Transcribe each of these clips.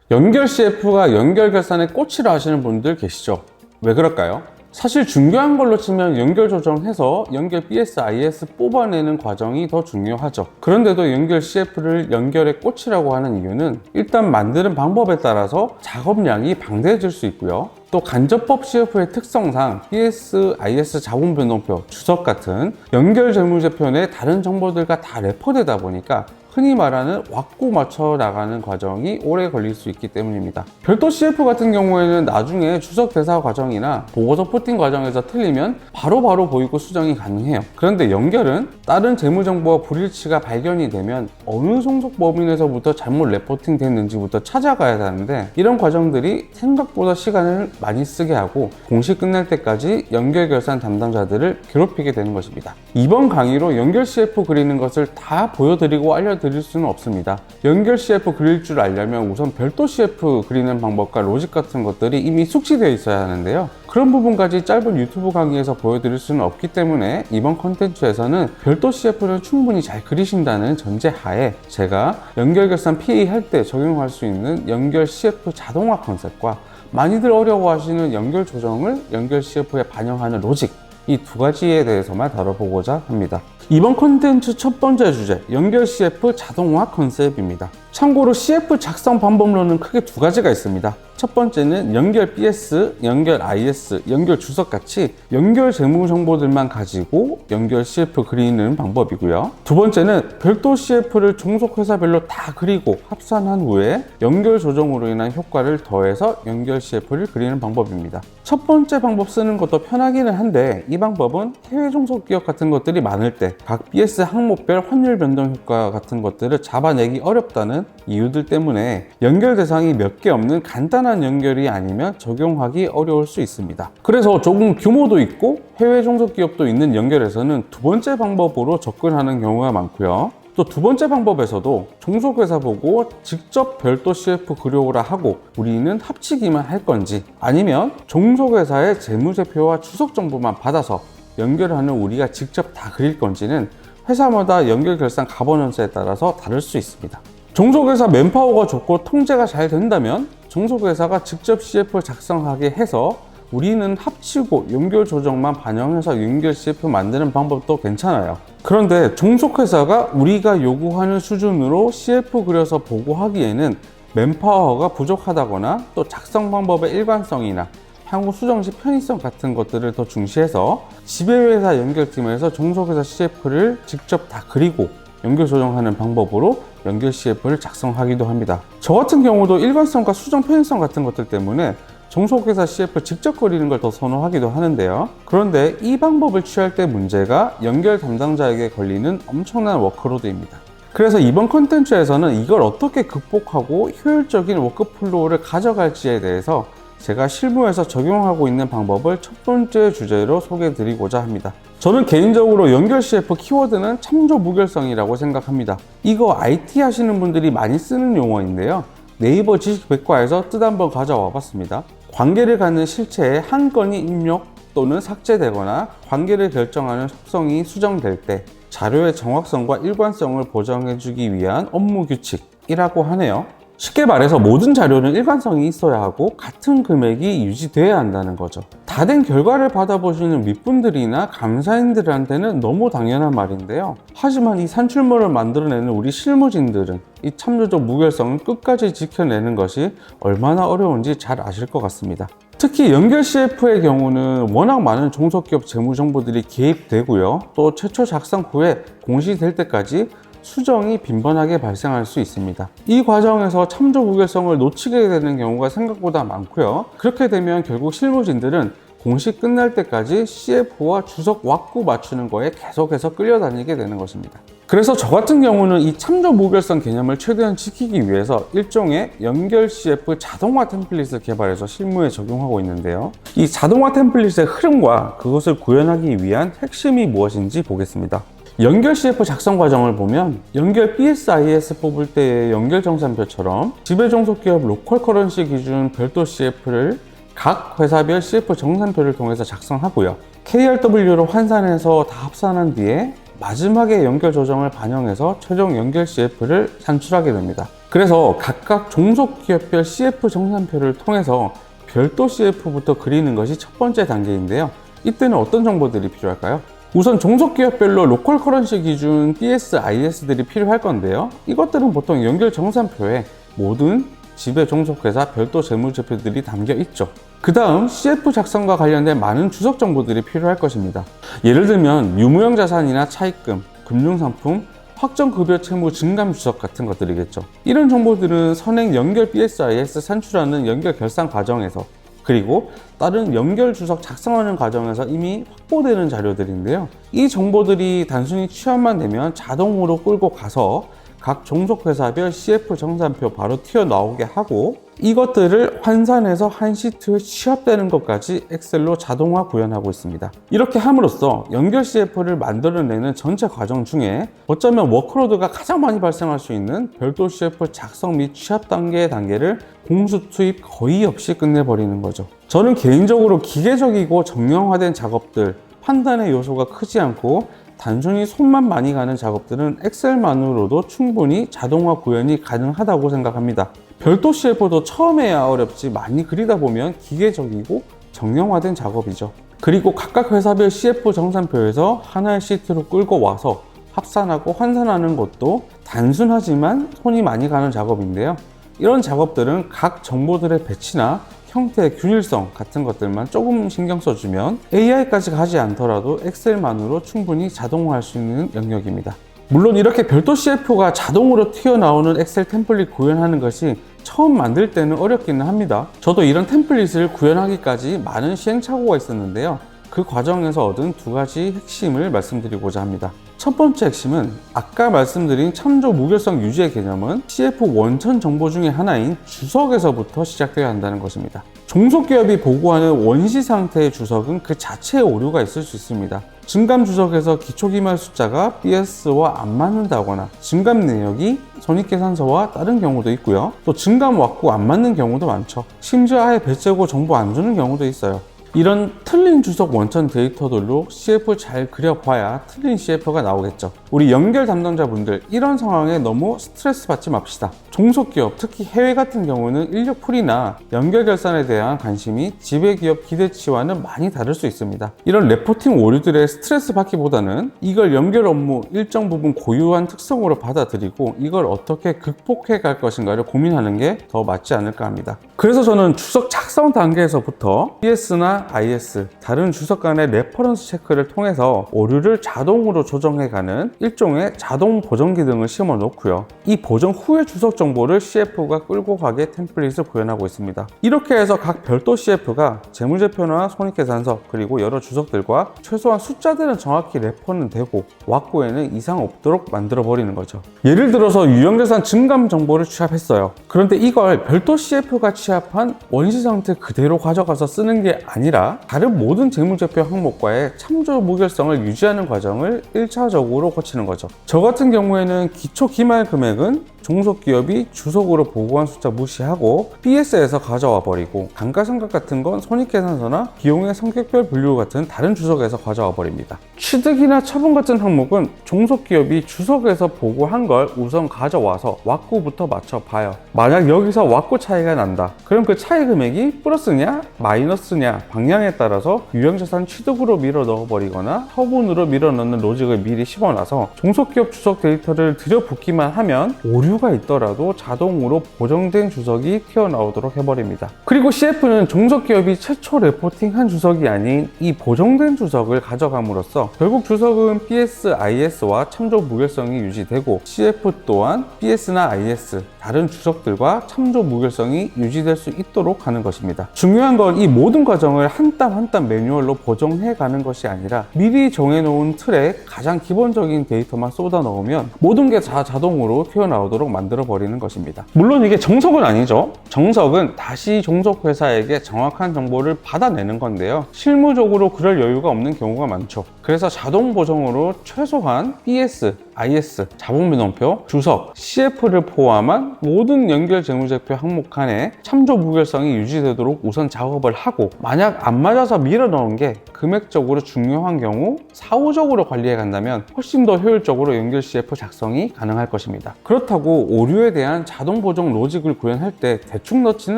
연결 CF가 연결 결산의 꽃이라 하시는 분들 계시죠? 왜 그럴까요? 사실 중요한 걸로 치면 연결 조정해서 연결 BSIS 뽑아내는 과정이 더 중요하죠. 그런데도 연결 CF를 연결의 꽃이라고 하는 이유는 일단 만드는 방법에 따라서 작업량이 방대해질 수 있고요. 또 간접법 CF의 특성상 BSIS 자본 변동표, 주석 같은 연결 재무제표의 다른 정보들과 다 레포되다 보니까 흔히 말하는 왁구 맞춰 나가는 과정이 오래 걸릴 수 있기 때문입니다. 별도 CF 같은 경우에는 나중에 주석 대사 과정이나 보고서 푸팅 과정에서 틀리면 바로바로 보이고 수정이 가능해요. 그런데 연결은 다른 재무정보와 불일치가 발견이 되면 어느 종속 범위에서부터 잘못 레포팅 됐는지부터 찾아가야 하는데, 이런 과정들이 생각보다 시간을 많이 쓰게 하고 공시 끝날 때까지 연결 결산 담당자들을 괴롭히게 되는 것입니다. 이번 강의로 연결 CF 그리는 것을 다 보여드리고 알려드릴 수는 없습니다. 연결 CF 그릴 줄 알려면 우선 별도 CF 그리는 방법과 로직 같은 것들이 이미 숙지되어 있어야 하는데요. 그런 부분까지 짧은 유튜브 강의에서 보여드릴 수는 없기 때문에 이번 컨텐츠에서는 별도 CF를 충분히 잘 그리신다는 전제하에 제가 연결 결산 PA 할 때 적용할 수 있는 연결 CF 자동화 컨셉과 많이들 어려워하시는 연결 조정을 연결 CF에 반영하는 로직, 이 두 가지에 대해서만 다뤄보고자 합니다. 이번 콘텐츠 첫 번째 주제, 연결 CF 자동화 컨셉입니다. 참고로 CF 작성 방법론은 크게 두 가지가 있습니다. 첫 번째는 연결 BS, 연결 IS, 연결 주석 같이 연결 재무 정보들만 가지고 연결 CF 그리는 방법이고요. 두 번째는 별도 CF를 종속 회사별로 다 그리고 합산한 후에 연결 조정으로 인한 효과를 더해서 연결 CF를 그리는 방법입니다. 첫 번째 방법 쓰는 것도 편하기는 한데, 이 방법은 해외 종속 기업 같은 것들이 많을 때 각 BS 항목별 환율 변동 효과 같은 것들을 잡아내기 어렵다는 이유들 때문에 연결 대상이 몇 개 없는 간단한 연결이 아니면 적용하기 어려울 수 있습니다. 그래서 조금 규모도 있고 해외 종속 기업도 있는 연결에서는 두 번째 방법으로 접근하는 경우가 많고요. 또 두 번째 방법에서도 종속회사 보고 직접 별도 CF 그려오라 하고 우리는 합치기만 할 건지, 아니면 종속회사의 재무제표와 주석 정보만 받아서 연결하는 우리가 직접 다 그릴 건지는 회사마다 연결 결산 가버넌스에 따라서 다를 수 있습니다. 종속회사 맨파워가 좋고 통제가 잘 된다면 종속회사가 직접 CF를 작성하게 해서 우리는 합치고 연결 조정만 반영해서 연결 CF 만드는 방법도 괜찮아요. 그런데 종속회사가 우리가 요구하는 수준으로 CF 그려서 보고하기에는 맨파워가 부족하다거나 또 작성 방법의 일관성이나 향후 수정 시 편의성 같은 것들을 더 중시해서 지배회사 연결팀에서 종속회사 CF를 직접 다 그리고 연결 조정하는 방법으로 연결 CF를 작성하기도 합니다. 저 같은 경우도 일관성과 수정 편의성 같은 것들 때문에 종속회사 CF 직접 그리는 걸 더 선호하기도 하는데요. 그런데 이 방법을 취할 때 문제가 연결 담당자에게 걸리는 엄청난 워크로드입니다. 그래서 이번 컨텐츠에서는 이걸 어떻게 극복하고 효율적인 워크플로우를 가져갈지에 대해서 제가 실무에서 적용하고 있는 방법을 첫 번째 주제로 소개해 드리고자 합니다. 저는 개인적으로 연결 CF 키워드는 참조 무결성이라고 생각합니다. 이거 IT 하시는 분들이 많이 쓰는 용어인데요. 네이버 지식백과에서 뜻 한번 가져와 봤습니다. 관계를 갖는 실체에 한 건이 입력 또는 삭제되거나 관계를 결정하는 속성이 수정될 때 자료의 정확성과 일관성을 보장해주기 위한 업무 규칙이라고 하네요. 쉽게 말해서 모든 자료는 일관성이 있어야 하고 같은 금액이 유지돼야 한다는 거죠. 다 된 결과를 받아보시는 윗분들이나 감사인들한테는 너무 당연한 말인데요. 하지만 이 산출물을 만들어내는 우리 실무진들은 이 참조적 무결성을 끝까지 지켜내는 것이 얼마나 어려운지 잘 아실 것 같습니다. 특히 연결 CF의 경우는 워낙 많은 종속기업 재무정보들이 개입되고요. 또 최초 작성 후에 공시될 때까지 수정이 빈번하게 발생할 수 있습니다. 이 과정에서 참조 무결성을 놓치게 되는 경우가 생각보다 많고요. 그렇게 되면 결국 실무진들은 공시 끝날 때까지 CF와 주석 왁구 맞추는 거에 계속해서 끌려다니게 되는 것입니다. 그래서 저 같은 경우는 이 참조 무결성 개념을 최대한 지키기 위해서 일종의 연결 CF 자동화 템플릿을 개발해서 실무에 적용하고 있는데요. 이 자동화 템플릿의 흐름과 그것을 구현하기 위한 핵심이 무엇인지 보겠습니다. 연결 CF 작성 과정을 보면 연결 BSIS 뽑을 때의 연결 정산표처럼 지배 종속기업 로컬 커런시 기준 별도 CF를 각 회사별 CF 정산표를 통해서 작성하고요. KRW로 환산해서 다 합산한 뒤에 마지막에 연결 조정을 반영해서 최종 연결 CF를 산출하게 됩니다. 그래서 각각 종속기업별 CF 정산표를 통해서 별도 CF부터 그리는 것이 첫 번째 단계인데요. 이때는 어떤 정보들이 필요할까요? 우선 종속기업별로 로컬 커런시 기준 BS, IS들이 필요할 건데요. 이것들은 보통 연결 정산표에 모든 지배 종속회사 별도 재무제표들이 담겨 있죠. 그 다음 CF 작성과 관련된 많은 주석 정보들이 필요할 것입니다. 예를 들면 유무형 자산이나 차입금, 금융상품, 확정급여 채무 증감 주석 같은 것들이겠죠. 이런 정보들은 선행 연결 BSIS 산출하는 연결 결산 과정에서 그리고 다른 연결 주석 작성하는 과정에서 이미 확보되는 자료들인데요. 이 정보들이 단순히 취합만 되면 자동으로 끌고 가서 각 종속회사별 CF 정산표 바로 튀어나오게 하고 이것들을 환산해서 한 시트에 취합되는 것까지 엑셀로 자동화 구현하고 있습니다. 이렇게 함으로써 연결 CF를 만들어내는 전체 과정 중에 어쩌면 워크로드가 가장 많이 발생할 수 있는 별도 CF 작성 및 취합 단계를 공수 투입 거의 없이 끝내버리는 거죠. 저는 개인적으로 기계적이고 정형화된 작업들, 판단의 요소가 크지 않고 단순히 손만 많이 가는 작업들은 엑셀만으로도 충분히 자동화 구현이 가능하다고 생각합니다. 별도 CF도 처음에야 어렵지 많이 그리다 보면 기계적이고 정형화된 작업이죠. 그리고 각각 회사별 CF 정산표에서 하나의 시트로 끌고 와서 합산하고 환산하는 것도 단순하지만 손이 많이 가는 작업인데요. 이런 작업들은 각 정보들의 배치나 형태의 균일성 같은 것들만 조금 신경 써주면 AI까지 가지 않더라도 엑셀만으로 충분히 자동화할 수 있는 영역입니다. 물론 이렇게 별도 CF가 자동으로 튀어나오는 엑셀 템플릿 구현하는 것이 처음 만들 때는 어렵기는 합니다. 저도 이런 템플릿을 구현하기까지 많은 시행착오가 있었는데요. 그 과정에서 얻은 두 가지 핵심을 말씀드리고자 합니다. 첫 번째 핵심은 아까 말씀드린 참조 무결성 유지의 개념은 CF 원천 정보 중에 하나인 주석에서부터 시작되어야 한다는 것입니다. 종속기업이 보고하는 원시 상태의 주석은 그 자체에 오류가 있을 수 있습니다. 증감 주석에서 기초기말 숫자가 BS와 안 맞는다거나 증감 내역이 손익계산서와 다른 경우도 있고요. 또 증감 왁구 안 맞는 경우도 많죠. 심지어 아예 배째고 정보 안 주는 경우도 있어요. 이런 틀린 주석 원천 데이터들로 CF 잘 그려봐야 틀린 CF가 나오겠죠. 우리 연결 담당자분들 이런 상황에 너무 스트레스 받지 맙시다. 종속기업, 특히 해외 같은 경우는 인력풀이나 연결 결산에 대한 관심이 지배기업 기대치와는 많이 다를 수 있습니다. 이런 레포팅 오류들에 스트레스 받기보다는 이걸 연결 업무 일정 부분 고유한 특성으로 받아들이고 이걸 어떻게 극복해 갈 것인가를 고민하는 게 더 맞지 않을까 합니다. 그래서 저는 주석 작성 단계에서부터 BS나 IS, 다른 주석 간의 레퍼런스 체크를 통해서 오류를 자동으로 조정해가는 일종의 자동 보정기 등을 심어 놓고요. 이 보정 후의 주석 정보를 CF가 끌고 가게 템플릿을 구현하고 있습니다. 이렇게 해서 각 별도 CF가 재무제표나 손익계산서 그리고 여러 주석들과 최소한 숫자들은 정확히 레퍼는 되고 왁구에는 이상 없도록 만들어 버리는 거죠. 예를 들어서 유형자산 증감 정보를 취합했어요. 그런데 이걸 별도 CF가 취합한 원시 상태 그대로 가져가서 쓰는 게 아니라 다른 모든 재무제표 항목과의 참조 무결성을 유지하는 과정을 1차적으로 거치는 거죠. 저 같은 경우에는 기초 기말 금액은 종속기업이 주석으로 보고한 숫자 무시하고 BS에서 가져와 버리고 감가상각 같은 건 손익계산서나 비용의 성격별 분류 같은 다른 주석에서 가져와 버립니다. 취득이나 처분 같은 항목은 종속기업이 주석에서 보고한 걸 우선 가져와서 왁구부터 맞춰봐요. 만약 여기서 왁구 차이가 난다. 그럼 그 차이 금액이 플러스냐 마이너스냐 방향에 따라서 유형자산 취득으로 밀어 넣어버리거나 처분으로 밀어 넣는 로직을 미리 심어놔서 종속기업 주석 데이터를 들여붓기만 하면 오류가 있더라도 자동으로 보정된 주석이 튀어나오도록 해버립니다. 그리고 CF는 종속기업이 최초 레포팅한 주석이 아닌 이 보정된 주석을 가져감으로써 결국 주석은 BS, IS와 참조 무결성이 유지되고 CF 또한 BS나 IS, 다른 주석들과 참조 무결성이 유지될 수 있도록 하는 것입니다. 중요한 건 이 모든 과정을 한 땀 한 땀 매뉴얼로 보정해 가는 것이 아니라 미리 정해놓은 틀에 가장 기본적인 데이터만 쏟아 넣으면 모든 게 다 자동으로 튀어나오도록 만들어 버리는 것입니다. 물론 이게 정석은 아니죠. 정석은 다시 종속회사에게 정확한 정보를 받아내는 건데요. 실무적으로 그럴 여유가 없는 경우가 많죠. 그래서 자동 보정으로 최소한 BS, IS, 자동 변동표, 주석, CF를 포함한 모든 연결 재무제표 항목 칸에 참조 무결성이 유지되도록 우선 작업을 하고, 만약 안 맞아서 밀어 넣은 게 금액적으로 중요한 경우 사후적으로 관리해 간다면 훨씬 더 효율적으로 연결 CF 작성이 가능할 것입니다. 그렇다고 오류에 대한 자동 보정 로직을 구현할 때 대충 넣지는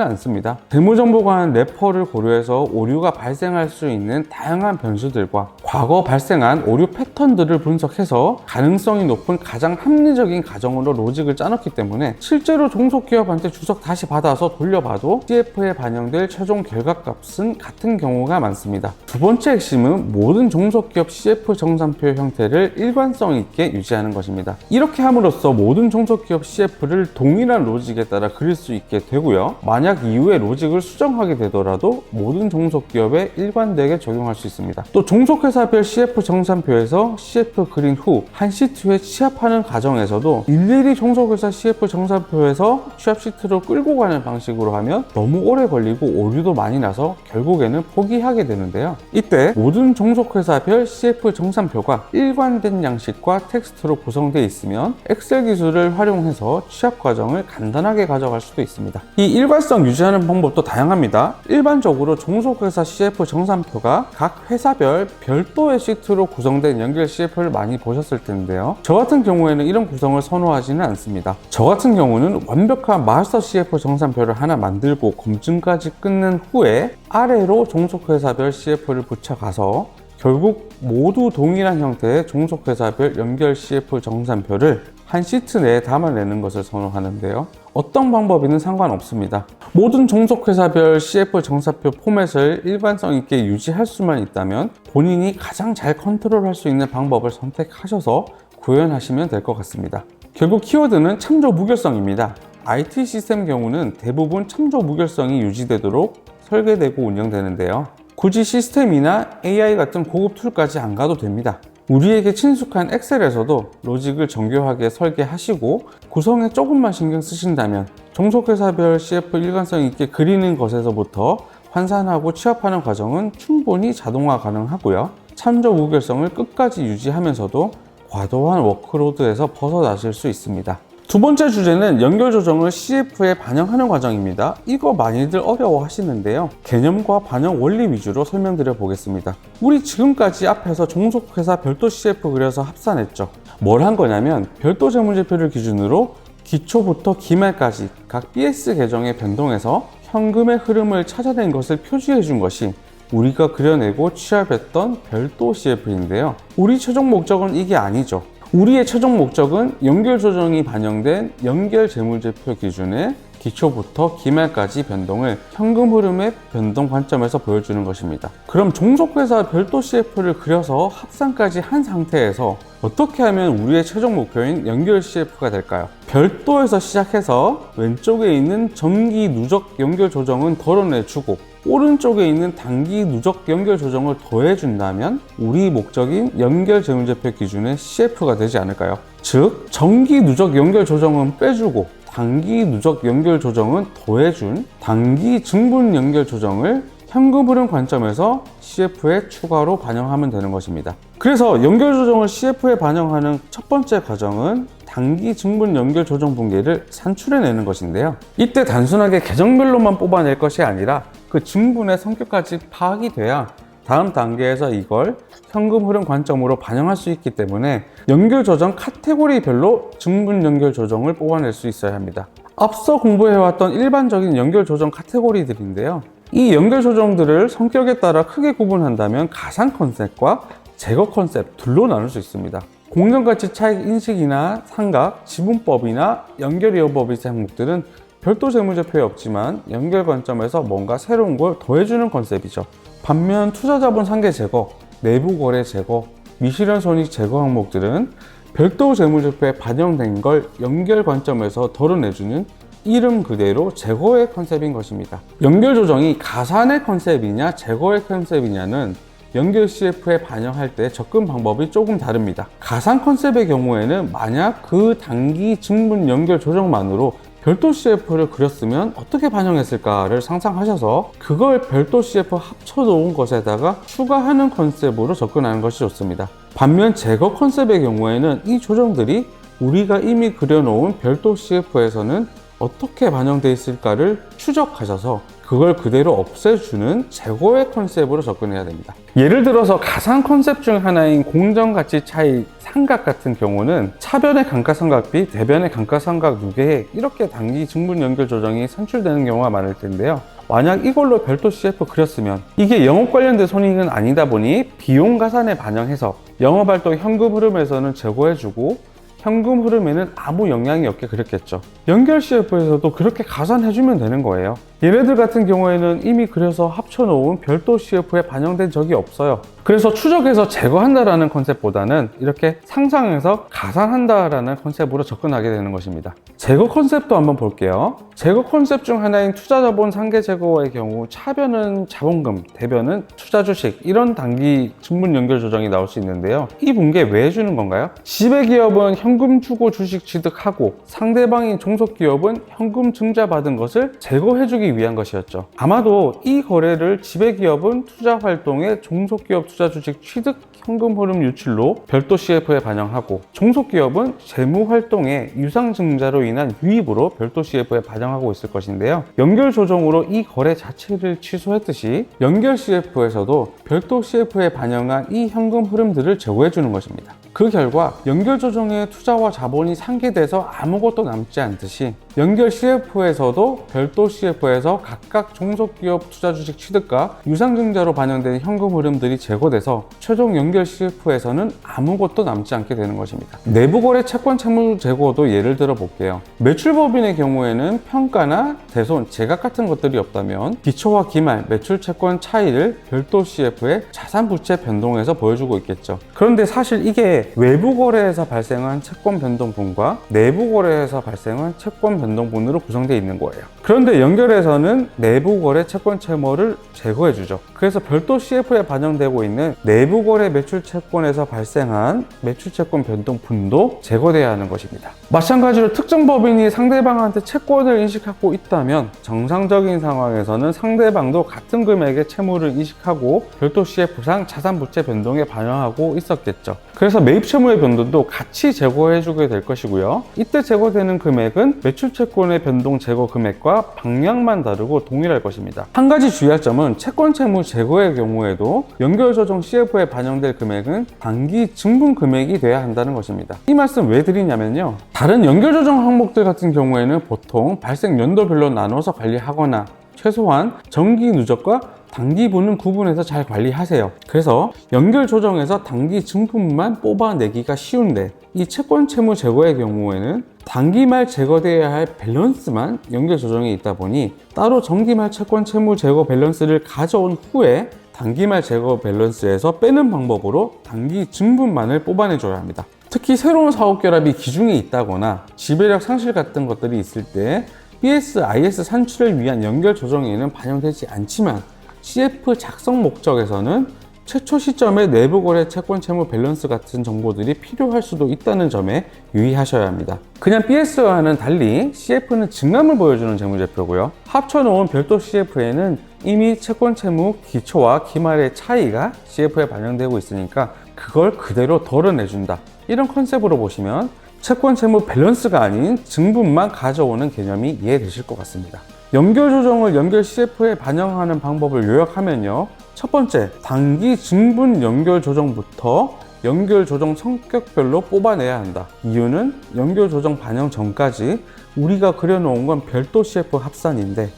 않습니다. 재무정보관 래퍼를 고려해서 오류가 발생할 수 있는 다양한 변수들과 과거 발생한 오류 패턴들을 분석해서 가능성이 높은 가장 합리적인 가정으로 로직을 짜놓기 때문에 실제로 종속기업한테 주석 다시 받아서 돌려봐도 CF에 반영될 최종 결과값은 같은 경우가 많습니다. 두 번째 핵심은 모든 종속기업 CF 정산표 형태를 일관성 있게 유지하는 것입니다. 이렇게 함으로써 모든 종속기업 CF를 동일한 로직에 따라 그릴 수 있게 되고요. 만약 이후에 로직을 수정하게 되더라도 모든 종속기업에 일관되게 적용할 수 있습니다. 또 종속회사별 CF 정산표에서 CF 그린 후 한 시트에 취합하는 과정에서도 일일이 종속회사 CF 정산표에서 취합 시트로 끌고 가는 방식으로 하면 너무 오래 걸리고 오류도 많이 나서 결국에는 포기하게 되는데요. 이때 모든 종속회사별 CF 정산표가 일관된 양식과 텍스트로 구성되어 있으면 엑셀 기술을 활용해서 취합 과정을 간단하게 가져갈 수도 있습니다. 이 일관성 유지하는 방법도 다양합니다. 일반적으로 종속회사 CF 정산표가 각 회사별 별도의 시트로 구성된 연결 CF를 많이 보셨을 텐데요. 저 같은 경우에는 이런 구성을 선호하지는 않습니다. 저 같은 경우는 완벽한 마스터 CF 정산표를 하나 만들고 검증까지 끝낸 후에 아래로 종속회사별 CF를 붙여가서 결국 모두 동일한 형태의 종속회사별 연결 CF 정산표를 한 시트 내에 담아내는 것을 선호하는데요. 어떤 방법이든 상관없습니다. 모든 종속회사별 CF 정산표 포맷을 일관성 있게 유지할 수만 있다면 본인이 가장 잘 컨트롤할 수 있는 방법을 선택하셔서 구현하시면 될 것 같습니다. 결국 키워드는 참조 무결성입니다. IT 시스템 경우는 대부분 참조 무결성이 유지되도록 설계되고 운영되는데요. 굳이 시스템이나 AI 같은 고급 툴까지 안 가도 됩니다. 우리에게 친숙한 엑셀에서도 로직을 정교하게 설계하시고 구성에 조금만 신경 쓰신다면 종속회사별 CF 일관성 있게 그리는 것에서부터 환산하고 취합하는 과정은 충분히 자동화 가능하고요. 참조 무결성을 끝까지 유지하면서도 과도한 워크로드에서 벗어나실 수 있습니다. 두 번째 주제는 연결 조정을 CF에 반영하는 과정입니다. 이거 많이들 어려워 하시는데요. 개념과 반영 원리 위주로 설명드려 보겠습니다. 우리 지금까지 앞에서 종속회사 별도 CF 그려서 합산했죠. 뭘 한 거냐면 별도 재무제표를 기준으로 기초부터 기말까지 각 BS 계정에 변동해서 현금의 흐름을 찾아낸 것을 표시해 준 것이 우리가 그려내고 취합했던 별도 CF인데요. 우리 최종 목적은 이게 아니죠. 우리의 최종 목적은 연결 조정이 반영된 연결 재무제표 기준의 기초부터 기말까지 변동을 현금 흐름의 변동 관점에서 보여주는 것입니다. 그럼 종속회사 별도 CF를 그려서 합산까지 한 상태에서 어떻게 하면 우리의 최종 목표인 연결 CF가 될까요? 별도에서 시작해서 왼쪽에 있는 정기 누적 연결 조정은 덜어내주고 오른쪽에 있는 단기 누적 연결 조정을 더해준다면 우리 목적인 연결 재무제표 기준의 CF가 되지 않을까요? 즉, 정기 누적 연결 조정은 빼주고 단기 누적 연결 조정은 더해준 단기 증분 연결 조정을 현금 흐름 관점에서 CF에 추가로 반영하면 되는 것입니다. 그래서 연결 조정을 CF에 반영하는 첫 번째 과정은 단기 증분 연결 조정 분기를 산출해내는 것인데요. 이때 단순하게 계정별로만 뽑아낼 것이 아니라 그 증분의 성격까지 파악이 돼야 다음 단계에서 이걸 현금 흐름 관점으로 반영할 수 있기 때문에 연결 조정 카테고리별로 증분 연결 조정을 뽑아낼 수 있어야 합니다. 앞서 공부해왔던 일반적인 연결 조정 카테고리들인데요. 이 연결 조정들을 성격에 따라 크게 구분한다면 가상 컨셉과 제거 컨셉 둘로 나눌 수 있습니다. 공정가치 차익 인식이나 상각, 지분법이나 연결이어법의 항목들은 별도 재무제표에 없지만 연결 관점에서 뭔가 새로운 걸 더해주는 컨셉이죠. 반면 투자자본 상계 제거, 내부 거래 제거, 미실현 손익 제거 항목들은 별도 재무제표에 반영된 걸 연결 관점에서 덜어내주는 이름 그대로 제거의 컨셉인 것입니다. 연결 조정이 가산의 컨셉이냐 제거의 컨셉이냐는 연결 CF에 반영할 때 접근 방법이 조금 다릅니다. 가상 컨셉의 경우에는 만약 그 단기 증분 연결 조정만으로 별도 CF를 그렸으면 어떻게 반영했을까를 상상하셔서 그걸 별도 CF 합쳐놓은 것에다가 추가하는 컨셉으로 접근하는 것이 좋습니다. 반면 제거 컨셉의 경우에는 이 조정들이 우리가 이미 그려놓은 별도 CF에서는 어떻게 반영되어 있을까를 추적하셔서 그걸 그대로 없애주는 제거의 컨셉으로 접근해야 됩니다. 예를 들어서 가상 컨셉 중 하나인 공정가치 차이 삼각 같은 경우는 차변의 감가상각비, 대변의 감가상각 누계에 이렇게 단기 증분 연결 조정이 산출되는 경우가 많을 텐데요. 만약 이걸로 별도 CF 그렸으면 이게 영업 관련된 손익은 아니다 보니 비용 가산에 반영해서 영업활동 현금 흐름에서는 제거해주고 현금 흐름에는 아무 영향이 없게 그렸겠죠. 연결 CF에서도 그렇게 가산해주면 되는 거예요. 얘네들 같은 경우에는 이미 그려서 합쳐놓은 별도 CF에 반영된 적이 없어요. 그래서 추적해서 제거한다라는 컨셉보다는 이렇게 상상해서 가산한다라는 컨셉으로 접근하게 되는 것입니다. 제거 컨셉도 한번 볼게요. 제거 컨셉 중 하나인 투자자본 상계 제거의 경우 차변은 자본금, 대변은 투자주식 이런 단기 증분 연결 조정이 나올 수 있는데요. 이 분계 왜 해주는 건가요? 지배기업은 현금 주고 주식 취득하고 상대방인 종속기업은 현금 증자받은 것을 제거해주기 위한 것이었죠. 아마도 이 거래를 지배기업은 투자활동에 종속기업 투자주식 취득 현금 흐름 유출로 별도 CF에 반영하고 종속기업은 재무활동에 유상증자로 인한 유입으로 별도 CF에 반영하고 있을 것인데요. 연결 조정으로 이 거래 자체를 취소했듯이 연결 CF에서도 별도 CF에 반영한 이 현금 흐름들을 제거해 주는 것입니다. 그 결과 연결 조정에 투자와 자본이 상기돼서 아무것도 남지 않듯이 연결 CF에서도 별도 CF에서 각각 종속기업 투자주식 취득과 유상증자로 반영된 현금 흐름들이 제거돼서 최종 연결 CF에서는 아무것도 남지 않게 되는 것입니다. 내부거래 채권 채무 제거도 예를 들어 볼게요. 매출법인의 경우에는 평가나 대손, 제각 같은 것들이 없다면 기초와 기말, 매출 채권 차이를 별도 CF의 자산부채 변동에서 보여주고 있겠죠. 그런데 사실 이게 외부 거래에서 발생한 채권 변동분과 내부 거래에서 발생한 채권 변동분으로 구성되어 있는 거예요. 그런데 연결에서는 내부 거래 채권 채무를 제거해 주죠. 그래서 별도 CF에 반영되고 있는 내부 거래 매출 채권에서 발생한 매출 채권 변동분도 제거돼야 하는 것입니다. 마찬가지로 특정 법인이 상대방한테 채권을 인식하고 있다면 정상적인 상황에서는 상대방도 같은 금액의 채무를 인식하고 별도 CF상 자산부채 변동에 반영하고 있었겠죠. 그래서 매입 채무의 변동도 같이 제거해주게 될 것이고요. 이때 제거되는 금액은 매출 채권의 변동 제거 금액과 방향만 다르고 동일할 것입니다. 한 가지 주의할 점은 채권 채무 제거의 경우에도 연결 조정 CF에 반영될 금액은 단기 증분 금액이 돼야 한다는 것입니다. 이 말씀 왜 드리냐면요. 다른 연결 조정 항목들 같은 경우에는 보통 발생 연도별로 나눠서 관리하거나 최소한 정기 누적과 단기분은 구분해서 잘 관리하세요. 그래서 연결 조정에서 단기 증분만 뽑아내기가 쉬운데 이 채권 채무 제거의 경우에는 단기말 제거되어야 할 밸런스만 연결 조정에 있다 보니 따로 정기말 채권 채무 제거 밸런스를 가져온 후에 단기말 제거 밸런스에서 빼는 방법으로 단기 증분만을 뽑아내줘야 합니다. 특히 새로운 사업 결합이 기중에 있다거나 지배력 상실 같은 것들이 있을 때 BS, IS 산출을 위한 연결 조정에는 반영되지 않지만 CF 작성 목적에서는 최초 시점에 내부 거래 채권 채무 밸런스 같은 정보들이 필요할 수도 있다는 점에 유의하셔야 합니다. 그냥 BS와는 달리 CF는 증감을 보여주는 재무제표고요. 합쳐놓은 별도 CF에는 이미 채권 채무 기초와 기말의 차이가 CF에 반영되고 있으니까 그걸 그대로 덜어내준다. 이런 컨셉으로 보시면 채권 채무 밸런스가 아닌 증분만 가져오는 개념이 이해되실 것 같습니다. 연결 조정을 연결 CF에 반영하는 방법을 요약하면요. 첫 번째, 단기 증분 연결 조정부터 연결 조정 성격별로 뽑아내야 한다. 이유는 연결 조정 반영 전까지 우리가 그려놓은 건 별도 CF 합산인데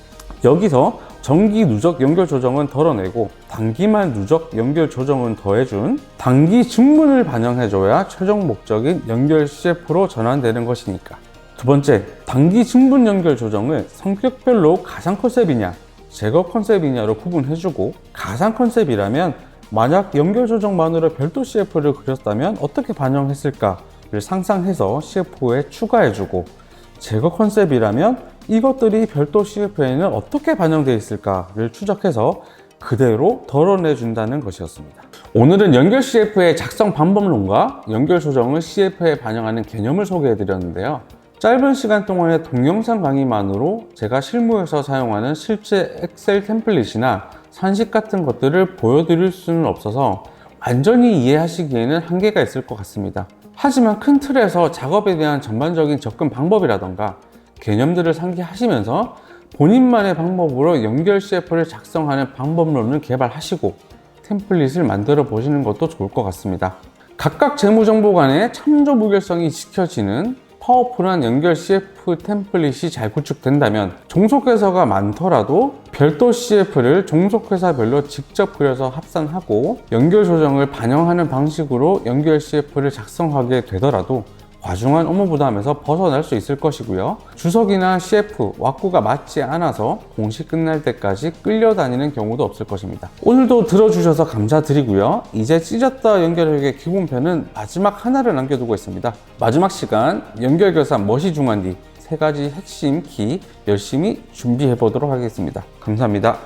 여기서 정기 누적 연결 조정은 덜어내고 단기말 누적 연결 조정은 더해준 단기 증분을 반영해줘야 최종 목적인 연결 CF로 전환되는 것이니까. 두 번째, 단기 증분 연결 조정을 성격별로 가상 컨셉이냐 제거 컨셉이냐로 구분해주고 가상 컨셉이라면 만약 연결 조정만으로 별도 CF를 그렸다면 어떻게 반영했을까를 상상해서 CF에 추가해주고 제거 컨셉이라면 이것들이 별도 CF에는 어떻게 반영되어 있을까를 추적해서 그대로 덜어내준다는 것이었습니다. 오늘은 연결 CF의 작성 방법론과 연결 조정을 CF에 반영하는 개념을 소개해드렸는데요. 짧은 시간 동안의 동영상 강의만으로 제가 실무에서 사용하는 실제 엑셀 템플릿이나 산식 같은 것들을 보여드릴 수는 없어서 완전히 이해하시기에는 한계가 있을 것 같습니다. 하지만 큰 틀에서 작업에 대한 전반적인 접근 방법이라던가 개념들을 상기하시면서 본인만의 방법으로 연결 CF를 작성하는 방법론을 개발하시고 템플릿을 만들어 보시는 것도 좋을 것 같습니다. 각각 재무정보 간의 참조 무결성이 지켜지는 파워풀한 연결 CF 템플릿이 잘 구축된다면 종속회사가 많더라도 별도 CF를 종속회사별로 직접 그려서 합산하고 연결 조정을 반영하는 방식으로 연결 CF를 작성하게 되더라도 과중한 업무 부담에서 벗어날 수 있을 것이고요. 주석이나 CF, 왁구가 맞지 않아서 공식 끝날 때까지 끌려다니는 경우도 없을 것입니다. 오늘도 들어주셔서 감사드리고요. 이제 찢었다 연결력의 기본편은 마지막 하나를 남겨두고 있습니다. 마지막 시간 연결 결산 멋이 중요한디 3가지 핵심 키 열심히 준비해 보도록 하겠습니다. 감사합니다.